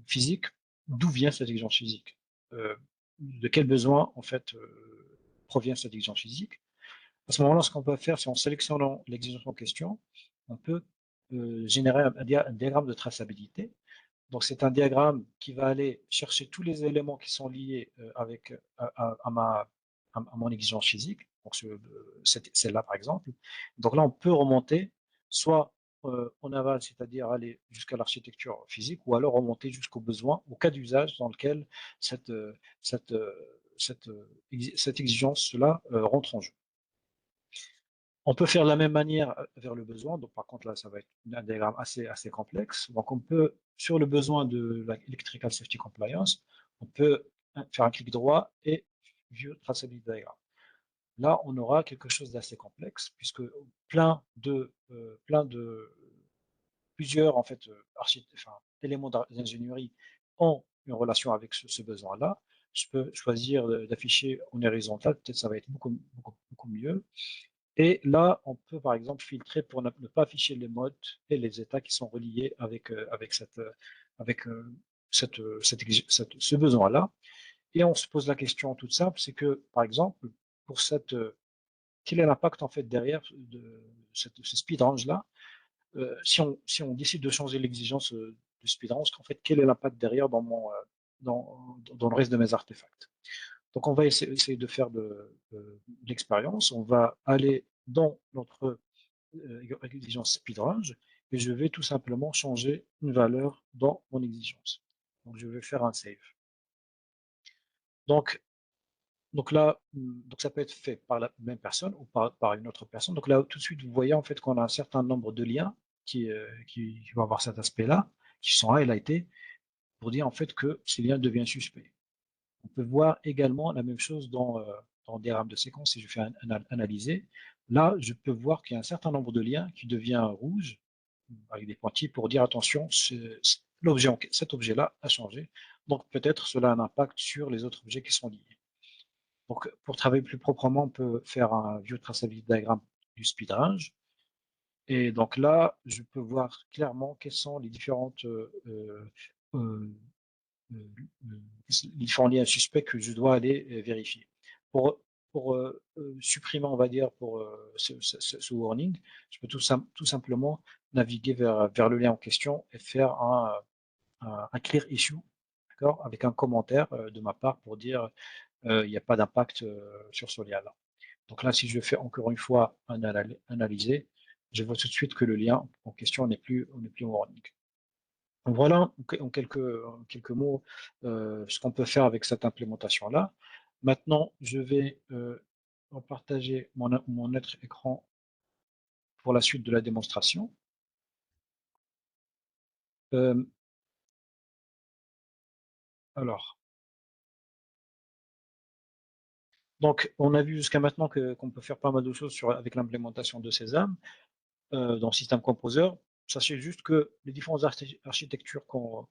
physique, d'où vient cette exigence physique? De quel besoin en fait provient cette exigence physique? À ce moment-là, ce qu'on peut faire, c'est en sélectionnant l'exigence en question, on peut générer un diagramme de traçabilité. Donc, c'est un diagramme qui va aller chercher tous les éléments qui sont liés avec à mon exigence physique, donc celle-là par exemple. Donc là, on peut remonter soit en aval, c'est-à-dire aller jusqu'à l'architecture physique, ou alors remonter jusqu'au besoin, au cas d'usage dans lequel cette, cette, cette exigence-là rentre en jeu. On peut faire de la même manière vers le besoin. Donc, par contre, là, ça va être un diagramme assez complexe. Donc, on peut, sur le besoin de l'Electrical Safety Compliance, on peut faire un clic droit et View Traceability Diagram. Là, on aura quelque chose d'assez complexe, puisque plusieurs en fait, éléments d'ingénierie ont une relation avec ce besoin-là. Je peux choisir d'afficher en horizontal, peut-être ça va être beaucoup mieux. Et là, on peut par exemple filtrer pour ne pas afficher les modes et les états qui sont reliés avec ce besoin-là. Et on se pose la question toute simple, c'est que par exemple, pour quel est l'impact en fait derrière ce speed range-là? Si on décide de changer l'exigence de speed range, en fait, quel est l'impact derrière dans le reste de mes artefacts? Donc, on va essayer de faire de l'expérience. On va aller dans notre exigence speed range et je vais tout simplement changer une valeur dans mon exigence. Donc, je vais faire un save. Donc là, donc ça peut être fait par la même personne ou par une autre personne. Donc là, tout de suite, vous voyez en fait qu'on a un certain nombre de liens qui vont avoir cet aspect-là, qui sont highlightés. pour dire en fait que ce lien devient suspect. On peut voir également la même chose dans le diagramme de séquence. Si je fais analyser, là, je peux voir qu'il y a un certain nombre de liens qui devient rouge avec des pointillés pour dire attention, cet objet-là a changé. Donc peut-être cela a un impact sur les autres objets qui sont liés. Donc pour travailler plus proprement, on peut faire un view traçability diagramme du speed range. Et donc là, je peux voir clairement quelles sont les différentes différents liens suspects que je dois aller vérifier. Pour supprimer, on va dire, pour ce warning, je peux tout simplement naviguer vers le lien en question et faire un clear issue, d'accord, avec un commentaire de ma part pour dire il n'y a pas d'impact sur ce lien-là. Donc là, si je fais encore une fois analyser, je vois tout de suite que le lien en question n'est plus en warning. Donc voilà en quelques mots ce qu'on peut faire avec cette implémentation-là. Maintenant, je vais partager mon autre écran pour la suite de la démonstration. Alors, donc on a vu jusqu'à maintenant qu'on peut faire pas mal de choses avec l'implémentation de Sésame dans System Composer. Sachez juste que les différentes architectures qu'on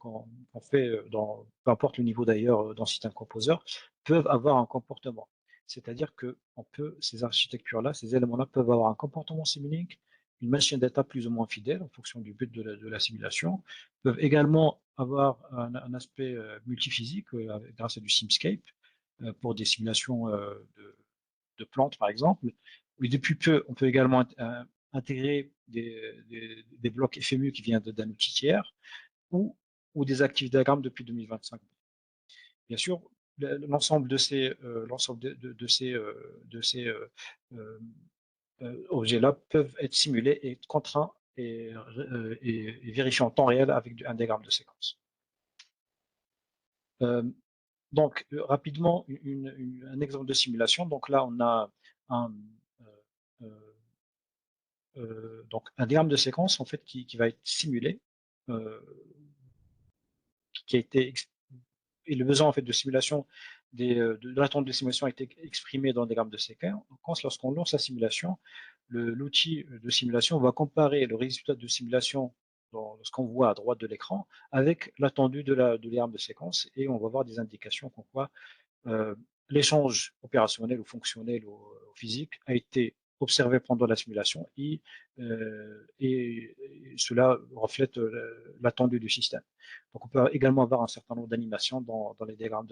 fait, peu importe le niveau d'ailleurs dans System Composer, peuvent avoir un comportement. C'est-à-dire que ces architectures-là, ces éléments-là peuvent avoir un comportement Simulink, une machine data plus ou moins fidèle en fonction du but de la simulation, peuvent également avoir un aspect multiphysique grâce à du Simscape pour des simulations de plantes par exemple. Oui, depuis peu, on peut également intégrer des blocs FMU qui viennent d'un outil tiers ou des active diagrammes depuis 2025. Bien sûr, l'ensemble de ces objets-là peuvent être simulés et contraints et vérifiés en temps réel avec un diagramme de séquence. Donc, rapidement, un exemple de simulation. Donc là, on a donc un diagramme de séquence en fait qui va être simulé, qui a été et le besoin en fait de simulation de l'attente de simulation a été exprimé dans le diagramme de séquence. Lorsqu'on lance la simulation, l'outil de simulation va comparer le résultat de simulation dans ce qu'on voit à droite de l'écran avec l'attendu de diagramme de séquence et on va voir des indications comme quoi l'échange opérationnel ou fonctionnel ou physique a été observé pendant la simulation et cela reflète l'attendu du système. Donc on peut également avoir un certain nombre d'animations dans les diagrammes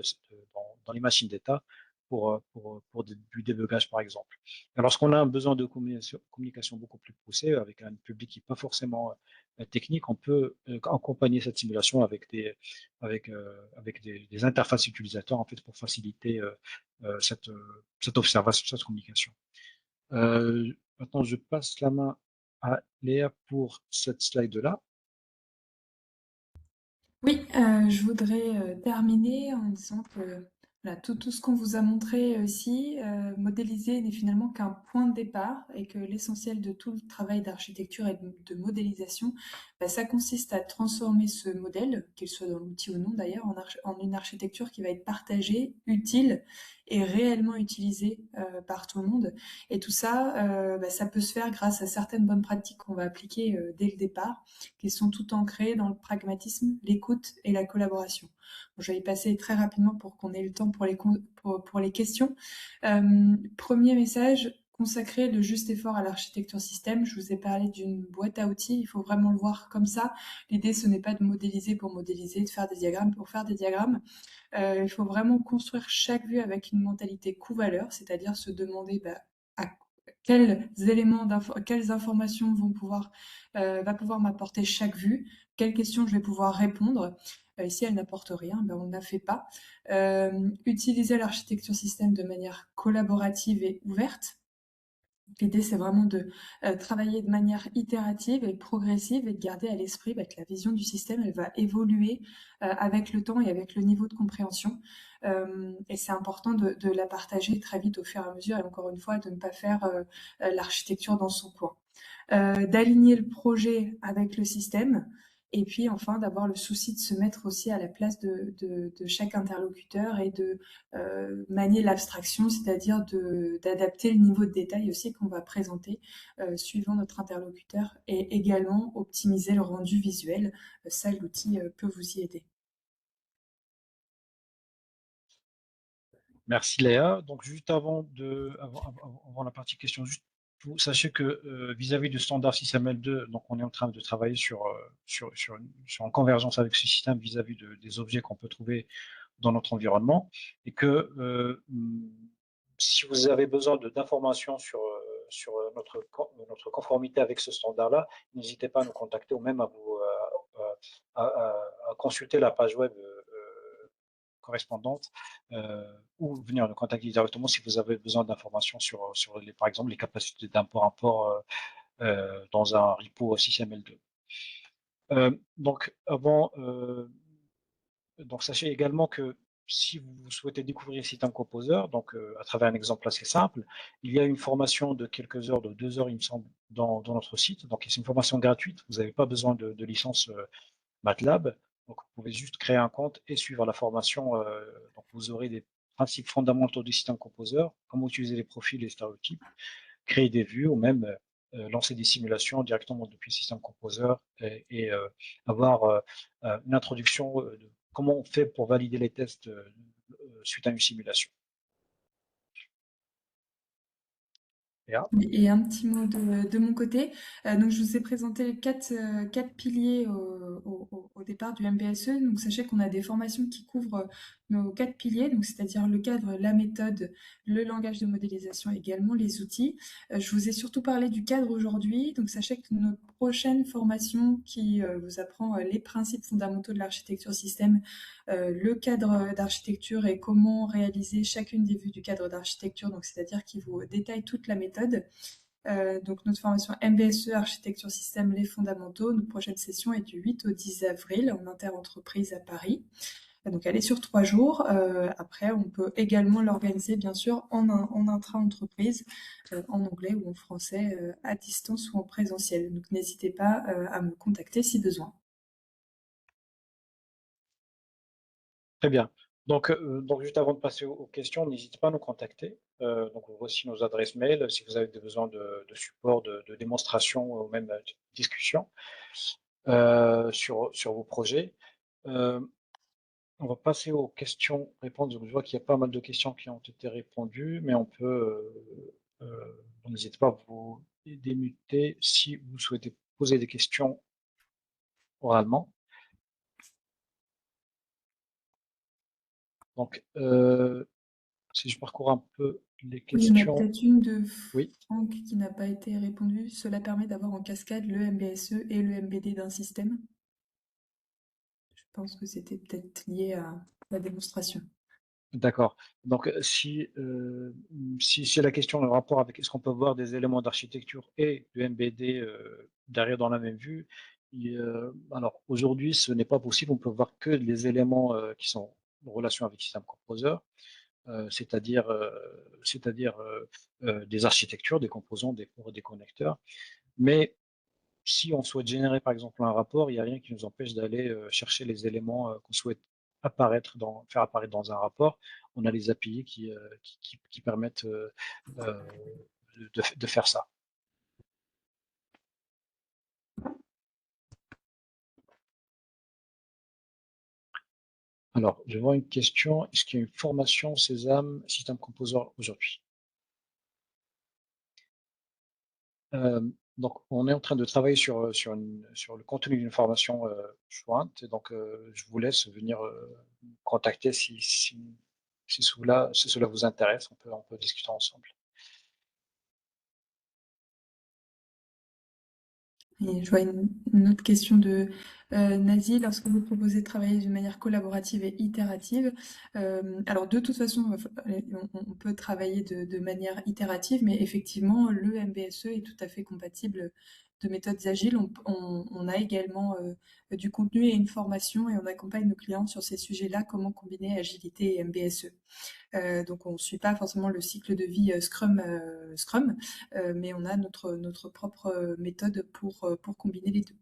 dans les machines d'état pour du débugage par exemple. Lorsqu'on a un besoin de communication beaucoup plus poussée avec un public qui n'est pas forcément technique, on peut accompagner cette simulation avec des interfaces utilisateurs en fait pour faciliter cette observation, cette communication. Maintenant, je passe la main à Léa pour cette slide-là. Oui, je voudrais terminer en disant que voilà, tout ce qu'on vous a montré ici, modéliser n'est finalement qu'un point de départ et que l'essentiel de tout le travail d'architecture et de modélisation, bah, ça consiste à transformer ce modèle, qu'il soit dans l'outil ou non d'ailleurs, en une architecture qui va être partagée, utile et réellement utilisée par tout le monde. Et tout ça, bah, ça peut se faire grâce à certaines bonnes pratiques qu'on va appliquer dès le départ, qui sont toutes ancrées dans le pragmatisme, l'écoute et la collaboration. Bon, je vais y passer très rapidement pour qu'on ait le temps pour les questions. Premier message, consacrer le juste effort à l'architecture système. Je vous ai parlé d'une boîte à outils, il faut vraiment le voir comme ça. L'idée, ce n'est pas de modéliser pour modéliser, de faire des diagrammes pour faire des diagrammes. Il faut vraiment construire chaque vue avec une mentalité coût-valeur, c'est-à-dire se demander à quels éléments, quelles informations va pouvoir m'apporter chaque vue, quelles questions je vais pouvoir répondre. Ici, elle n'apporte rien, ben, on ne la fait pas. Utiliser l'architecture système de manière collaborative et ouverte. L'idée, c'est vraiment de travailler de manière itérative et progressive et de garder à l'esprit que la vision du système, elle va évoluer avec le temps et avec le niveau de compréhension. Et c'est important de la partager très vite au fur et à mesure et encore une fois, de ne pas faire l'architecture dans son coin. D'aligner le projet avec le système. Et puis enfin, d'avoir le souci de se mettre aussi à la place de chaque interlocuteur et de manier l'abstraction, c'est-à-dire d'adapter le niveau de détail aussi qu'on va présenter suivant notre interlocuteur et également optimiser le rendu visuel. Ça, l'outil peut vous y aider. Merci Léa. Donc juste avant la partie question, juste sachez que vis-à-vis du standard SysML2, donc on est en train de travailler sur en convergence avec ce système vis-à-vis des objets qu'on peut trouver dans notre environnement, et que si vous avez besoin d'informations sur notre conformité avec ce standard-là, n'hésitez pas à nous contacter ou même à consulter la page web correspondante, ou venir nous contacter directement si vous avez besoin d'informations sur par exemple les capacités d'import-import dans un repo SysML2. Donc sachez également que si vous souhaitez découvrir System Composer, donc à travers un exemple assez simple, il y a une formation de quelques heures, de 2 heures il me semble, dans notre site. Donc c'est une formation gratuite, vous n'avez pas besoin de licence MATLAB. Donc vous pouvez juste créer un compte et suivre la formation. Donc vous aurez des principes fondamentaux du System Composer, comment utiliser les profils et les stéréotypes, créer des vues ou même lancer des simulations directement depuis System Composer et avoir une introduction de comment on fait pour valider les tests suite à une simulation. Et un petit mot de mon côté. Donc, je vous ai présenté quatre piliers au départ du MBSE. Donc, sachez qu'on a des formations qui couvrent nos 4 piliers, donc c'est-à-dire le cadre, la méthode, le langage de modélisation, également les outils. Je vous ai surtout parlé du cadre aujourd'hui. Donc, sachez que notre prochaine formation qui vous apprend les principes fondamentaux de l'architecture système, le cadre d'architecture et comment réaliser chacune des vues du cadre d'architecture, donc c'est-à-dire qu'il vous détaille toute la méthode. Donc notre formation MBSE Architecture Système, les fondamentaux, notre prochaine session est du 8 au 10 avril en interentreprise à Paris. Donc elle est sur 3 jours. Après, on peut également l'organiser bien sûr en intra-entreprise, en anglais ou en français, à distance ou en présentiel. Donc n'hésitez pas à me contacter si besoin. Très bien. Donc juste avant de passer aux questions, n'hésitez pas à nous contacter. Donc voici nos adresses mail si vous avez des besoins de support, de démonstration ou même de discussion sur vos projets. On va passer aux questions-réponses. Je vois qu'il y a pas mal de questions qui ont été répondues, mais on peut, n'hésitez pas à vous démuter si vous souhaitez poser des questions oralement. Donc, si je parcours un peu les Oui, il y en a questions, peut-être une de oui, Franck qui n'a pas été répondue. Cela permet d'avoir en cascade le MBSE et le MBD d'un système. Je pense que c'était peut-être lié à la démonstration. d'accord. Donc, si c'est la question, le rapport avec est-ce qu'on peut voir des éléments d'architecture et de MBD derrière dans la même vue, alors aujourd'hui, ce n'est pas possible. On peut voir que les éléments qui sont en relation avec System Composer, c'est-à-dire des architectures, des composants, des ports et des connecteurs. Mais si on souhaite générer par exemple un rapport, il n'y a rien qui nous empêche d'aller chercher les éléments qu'on souhaite faire apparaître dans un rapport. On a les API qui permettent euh, de faire ça. Alors, je vois une question. Est-ce qu'il y a une formation Sésame System Composer aujourd'hui? Donc, on est en train de travailler sur le contenu d'une formation jointe. Et donc, je vous laisse venir me contacter si cela vous intéresse. On peut discuter ensemble. Et je vois une autre question de Nazi. Lorsque vous proposez de travailler d'une manière collaborative et itérative, alors de toute façon, on peut travailler de manière itérative, mais effectivement, le MBSE est tout à fait compatible de méthodes agiles. On a également du contenu et une formation et on accompagne nos clients sur ces sujets-là, comment combiner agilité et MBSE. Donc on ne suit pas forcément le cycle de vie Scrum, mais on a notre propre méthode pour combiner les deux.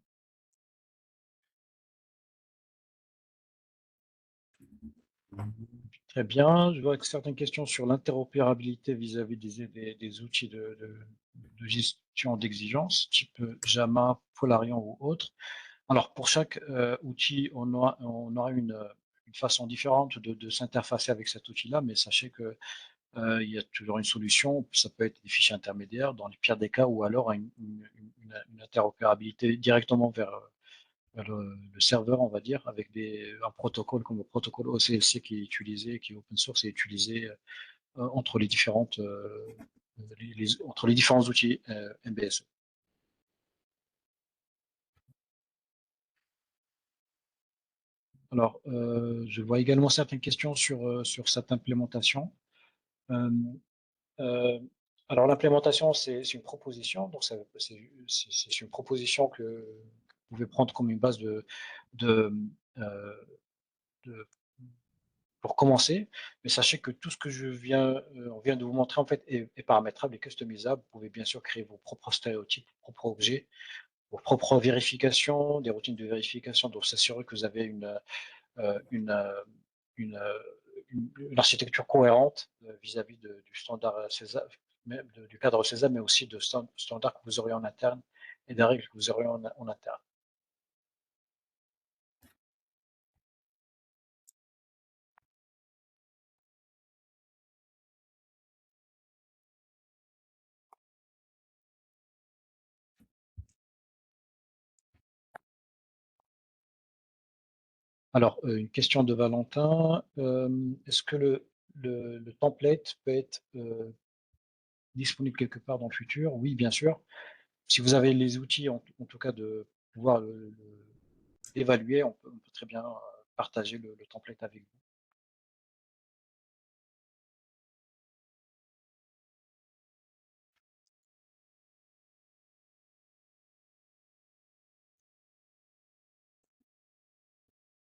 Très bien. Je vois que certaines questions sur l'interopérabilité vis-à-vis des outils de gestion d'exigence, type JAMA, Polarion ou autres. Alors, pour chaque outil, on aura une façon différente de s'interfacer avec cet outil-là, mais sachez que il y a toujours une solution. Ça peut être des fichiers intermédiaires dans les pires des cas, ou alors une interopérabilité directement vers le serveur, on va dire, avec un protocole comme le protocole OCLC qui est utilisé, qui est open source et utilisé entre les entre les différents outils MBSE. Alors, je vois également certaines questions sur cette implémentation. Euh, euh, alors, l'implémentation, c'est une proposition, donc c'est une proposition que vous pouvez prendre comme une base de, euh, de pour commencer, mais sachez que tout ce que on vient de vous montrer en fait est paramétrable et customisable. Vous pouvez bien sûr créer vos propres stéréotypes, vos propres objets, vos propres vérifications, des routines de vérification, donc s'assurer que vous avez euh, une, euh, une, euh, une architecture cohérente vis-à-vis du standard CESA, même du cadre CESA, mais aussi de standards que vous aurez en interne et des règles que vous aurez en interne. Alors, une question de Valentin. Est-ce que le template peut être disponible quelque part dans le futur? Oui, bien sûr. Si vous avez les outils, en tout cas, de pouvoir l'évaluer, on peut très bien partager le template avec vous.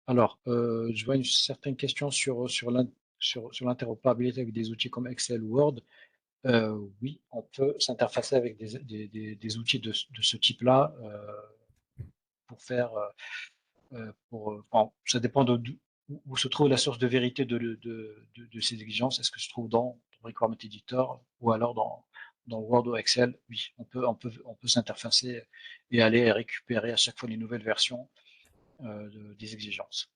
Alors, je vois une certaine question sur l'interopérabilité avec des outils comme Excel ou Word. Oui, on peut s'interfacer avec des outils de ce type-là pour faire bon, ça dépend où se trouve la source de vérité de ces exigences. Est-ce que se trouve dans le Requirement Editor ou alors dans Word ou Excel? Oui, on peut s'interfacer et aller récupérer à chaque fois les nouvelles versions des exigences.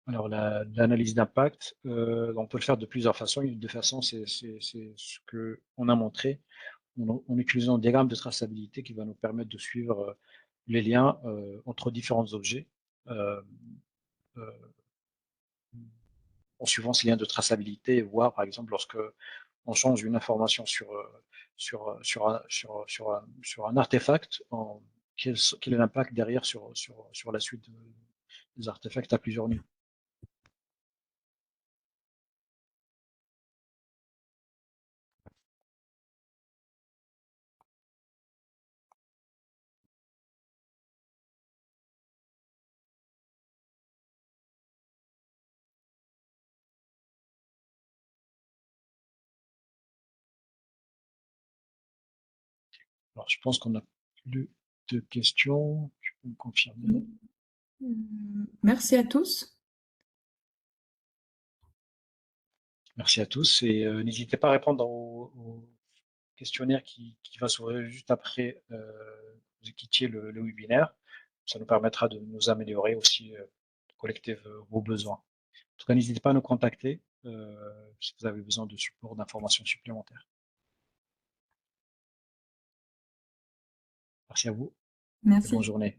Alors, l'analyse d'impact, on peut le faire de plusieurs façons. Une des façons, c'est ce qu'on a montré en utilisant un diagramme de traçabilité qui va nous permettre de suivre les liens entre différents objets euh, euh, en suivant ces liens de traçabilité et voir, par exemple, lorsque on change une information sur un artefact, quel est l'impact derrière sur la suite des artefacts à plusieurs niveaux. Alors, je pense qu'on a plus de questions. Tu peux me confirmer? Merci à tous. Merci à tous et n'hésitez pas à répondre au questionnaire qui va s'ouvrir juste après vous quittiez le webinaire. Ça nous permettra de nous améliorer aussi, de collecter vos besoins. En tout cas, n'hésitez pas à nous contacter si vous avez besoin de support, d'informations supplémentaires. Merci à vous et bonne Merci. journée.